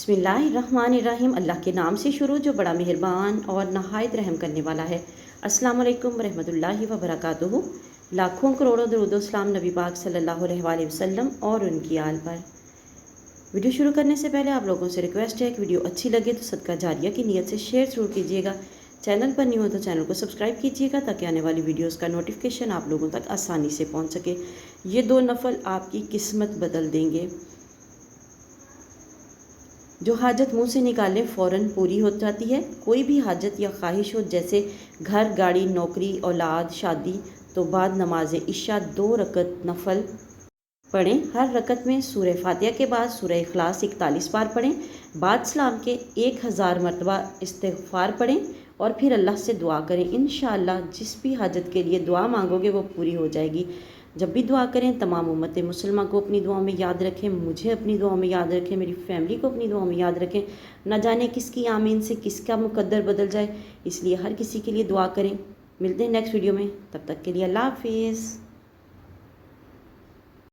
बिस्मिल्लाहिर्रहमानिर्रहीम। अल्लाह के नाम से शुरू जो बड़ा मेहरबान और नहायत रहम करने वाला है। अस्सलाम वालेकुम रहमतुल्लाहि व बरकातुहू। लाखों करोड़ों दरूद व सलाम नबी पाक सल्लल्लाहु अलैहि वसल्लम और उनकी आल पर। वीडियो शुरू करने से पहले आप लोगों से रिक्वेस्ट है कि वीडियो अच्छी लगे तो सदका जारिया की नीयत से शेयर ज़रूर कीजिएगा। चैनल पर न्यू हो तो चैनल को सब्सक्राइब कीजिएगा ताकि आने वाली वीडियोस का नोटिफिकेशन आप लोगों तक आसानी से पहुंच सके। ये दो नफल आपकी किस्मत बदल देंगे। जो हाजत मुंह से निकालें फ़ौरन पूरी हो जाती है। कोई भी हाजत या ख्वाहिश हो, जैसे घर, गाड़ी, नौकरी, औलाद, शादी, तो बाद नमाज इशा 2 रकत नफल पढ़ें। हर रकत में सूरह फातिहा के बाद सूरह इखलास 41 बार पढ़ें। बाद सलाम के 1000 मरतबा इस्तिग़फ़ार पढ़ें और फिर अल्लाह से दुआ करें। इंशाअल्लाह जिस भी हाजत के लिए दुआ मांगोगे वो पूरी हो जाएगी। जब भी दुआ करें तमाम उम्मत मुसलमान को अपनी दुआओं में याद रखें, मुझे अपनी दुआओं में याद रखें, मेरी फैमिली को अपनी दुआओं में याद रखें। न जाने किसकी आमीन से किसका मुकद्दर बदल जाए, इसलिए हर किसी के लिए दुआ करें। मिलते हैं नेक्स्ट वीडियो में, तब तक के लिए अल्लाह हाफिज़।